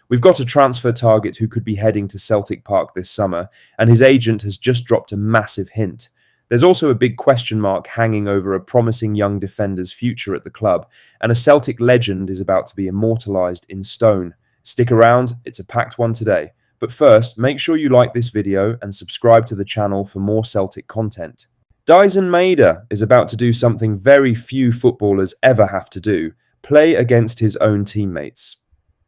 We've got a transfer target who could be heading to Celtic Park this summer, and his agent has just dropped a massive hint. There's also a big question mark hanging over a promising young defender's future at the club, and a Celtic legend is about to be immortalised in stone. Stick around, it's a packed one today. But first, make sure you like this video and subscribe to the channel for more Celtic content. Daisuke Ma is about to do something very few footballers ever have to do: play against his own teammates.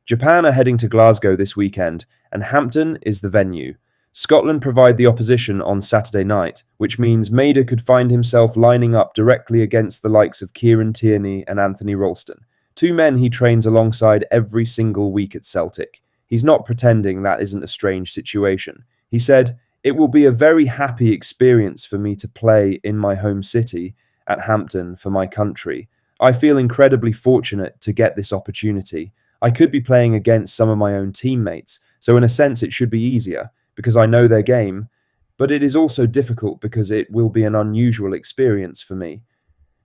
Japan are heading to Glasgow this weekend, and Hampden is the venue. Scotland provide the opposition on Saturday night, which means Maida could find himself lining up directly against the likes of Kieran Tierney and Anthony Ralston, two men he trains alongside every single week at Celtic. He's not pretending that isn't a strange situation. He said, "It will be a very happy experience for me to play in my home city, at Hampden, for my country. I feel incredibly fortunate to get this opportunity. I could be playing against some of my own teammates, so in a sense it should be easier, because I know their game, but it is also difficult because it will be an unusual experience for me."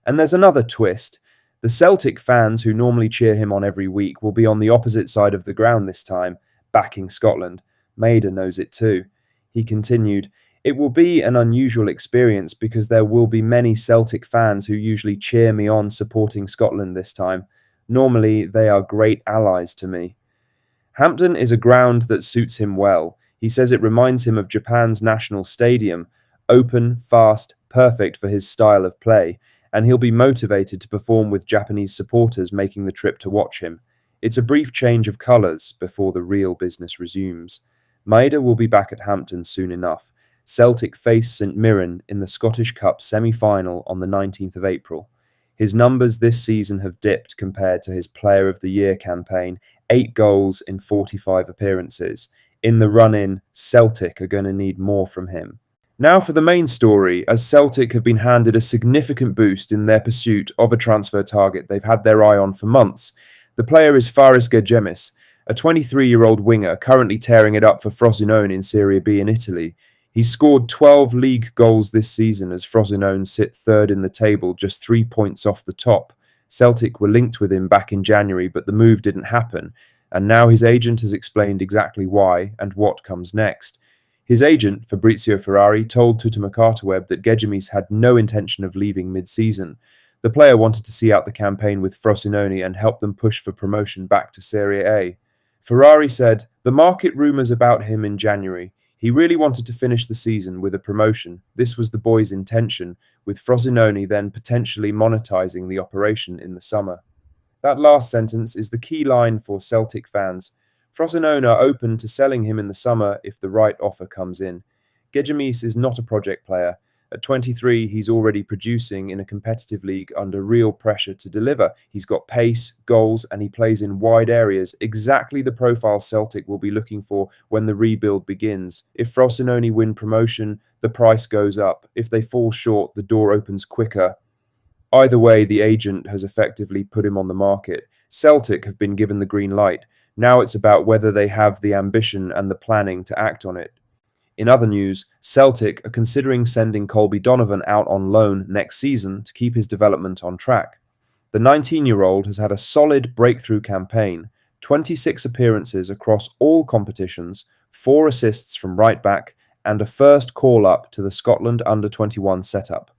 And there's another twist. The Celtic fans who normally cheer him on every week will be on the opposite side of the ground this time, backing Scotland. Maida knows it too. He continued, "It will be an unusual experience because there will be many Celtic fans who usually cheer me on supporting Scotland this time. Normally, they are great allies to me." Hampden is a ground that suits him well. He says it reminds him of Japan's national stadium, open, fast, perfect for his style of play, and he'll be motivated to perform with Japanese supporters making the trip to watch him. It's a brief change of colours before the real business resumes. Maida will be back at Hampden soon enough. Celtic face St Mirren in the Scottish Cup semi-final on the 19th of April. His numbers this season have dipped compared to his Player of the Year campaign, 8 goals in 45 appearances. In the run-in, Celtic are going to need more from him. Now for the main story, as Celtic have been handed a significant boost in their pursuit of a transfer target they've had their eye on for months. The player is Faris Gemis, a 23-year-old winger currently tearing it up for Frosinone in Serie B in Italy. He's scored 12 league goals this season as Frosinone sit third in the table, just 3 points off the top. Celtic were linked with him back in January, but the move didn't happen, and now his agent has explained exactly why and what comes next. His agent, Fabrizio Ferrari, told Tuttomercatoweb that Gemis had no intention of leaving mid-season. The player wanted to see out the campaign with Frosinone and help them push for promotion back to Serie A. Ferrari said, "The market rumours about him in January. He really wanted to finish the season with a promotion. This was the boy's intention, with Frosinone then potentially monetising the operation in the summer." That last sentence is the key line for Celtic fans. Frosinone are open to selling him in the summer if the right offer comes in. Gemis is not a project player. At 23, he's already producing in a competitive league under real pressure to deliver. He's got pace, goals, and he plays in wide areas, exactly the profile Celtic will be looking for when the rebuild begins. If Frosinone win promotion, the price goes up. If they fall short, the door opens quicker. Either way, the agent has effectively put him on the market. Celtic have been given the green light. Now it's about whether they have the ambition and the planning to act on it. In other news, Celtic are considering sending Colby Donovan out on loan next season to keep his development on track. The 19-year-old has had a solid breakthrough campaign, 26 appearances across all competitions, 4 assists from right back, and a first call-up to the Scotland under-21 setup.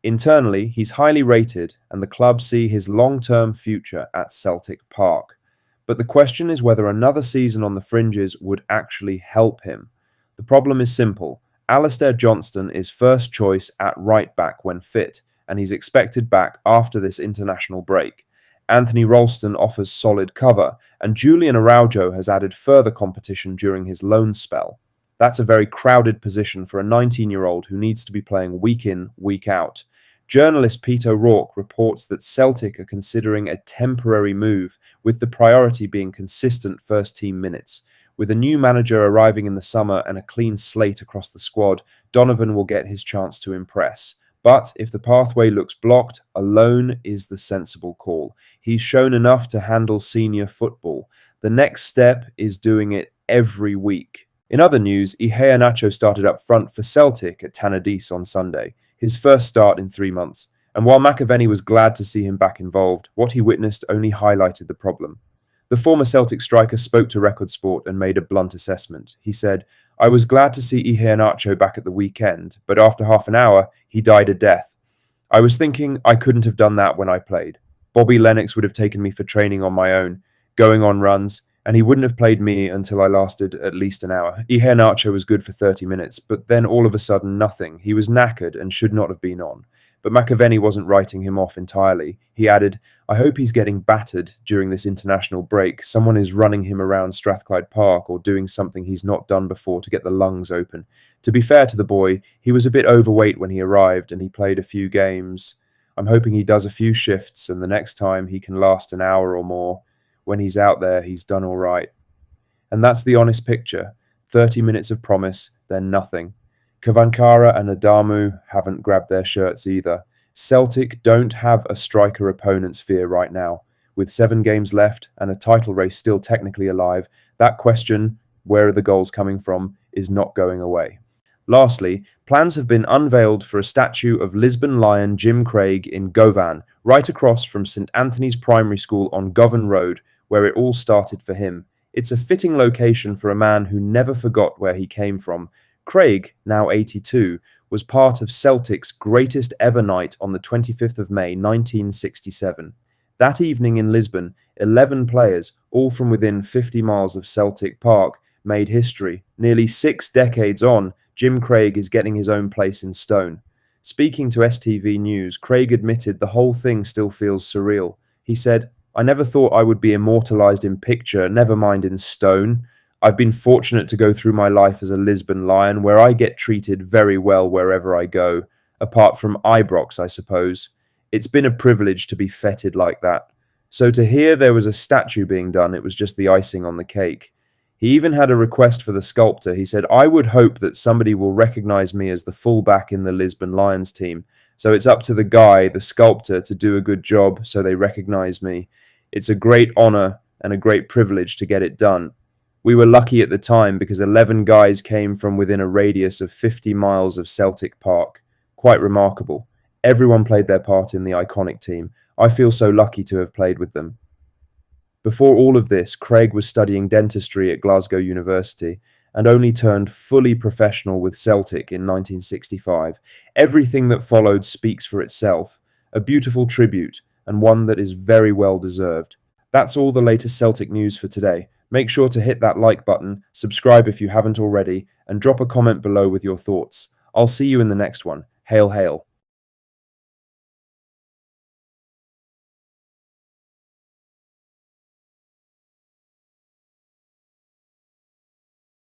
Internally, he's highly rated, and the club see his long-term future at Celtic Park. But the question is whether another season on the fringes would actually help him. The problem is simple. Alistair Johnston is first choice at right back when fit, and he's expected back after this international break. Anthony Ralston offers solid cover, and Julian Araujo has added further competition during his loan spell. That's a very crowded position for a 19-year-old who needs to be playing week in, week out. Journalist Pete O'Rourke reports that Celtic are considering a temporary move, with the priority being consistent first-team minutes. With a new manager arriving in the summer and a clean slate across the squad, Donovan will get his chance to impress. But if the pathway looks blocked, a loan is the sensible call. He's shown enough to handle senior football. The next step is doing it every week. In other news, Iheanacho started up front for Celtic at Tannadice on Sunday, his first start in 3 months. And while McAvenny was glad to see him back involved, what he witnessed only highlighted the problem. The former Celtic striker spoke to Record Sport and made a blunt assessment. He said, "I was glad to see Iheanacho back at the weekend, but after half an hour, he died a death. I was thinking I couldn't have done that when I played. Bobby Lennox would have taken me for training on my own, going on runs, and he wouldn't have played me until I lasted at least an hour. Iheanacho was good for 30 minutes, but then all of a sudden nothing. He was knackered and should not have been on." But McAvenny wasn't writing him off entirely. He added, "I hope he's getting battered during this international break. Someone is running him around Strathclyde Park or doing something he's not done before to get the lungs open. To be fair to the boy, he was a bit overweight when he arrived and he played a few games. I'm hoping he does a few shifts and the next time he can last an hour or more. When he's out there, he's done all right." And that's the honest picture. 30 minutes of promise, then nothing. Kavankara and Adamu haven't grabbed their shirts either. Celtic don't have a striker opponent's fear right now. With 7 games left and a title race still technically alive, that question, where are the goals coming from, is not going away. Lastly, plans have been unveiled for a statue of Lisbon Lion Jim Craig in Govan, right across from St Anthony's Primary School on Govan Road, where it all started for him. It's a fitting location for a man who never forgot where he came from. Craig, now 82, was part of Celtic's greatest ever night on the 25th of May 1967. That evening in Lisbon, 11 players, all from within 50 miles of Celtic Park, made history. Nearly 6 decades on, Jim Craig is getting his own place in stone. Speaking to STV News, Craig admitted the whole thing still feels surreal. He said, "I never thought I would be immortalised in picture, never mind in stone. I've been fortunate to go through my life as a Lisbon Lion, where I get treated very well wherever I go, apart from Ibrox, I suppose. It's been a privilege to be feted like that." So to hear there was a statue being done, it was just the icing on the cake. He even had a request for the sculptor. He said, "I would hope that somebody will recognise me as the fullback in the Lisbon Lions team. So it's up to the guy, the sculptor, to do a good job so they recognise me. It's a great honour and a great privilege to get it done. We were lucky at the time because 11 guys came from within a radius of 50 miles of Celtic Park. Quite remarkable. Everyone played their part in the iconic team. I feel so lucky to have played with them." Before all of this, Craig was studying dentistry at Glasgow University and only turned fully professional with Celtic in 1965. Everything that followed speaks for itself. A beautiful tribute, and one that is very well deserved. That's all the latest Celtic news for today. Make sure to hit that like button, subscribe if you haven't already, and drop a comment below with your thoughts. I'll see you in the next one. Hail, hail.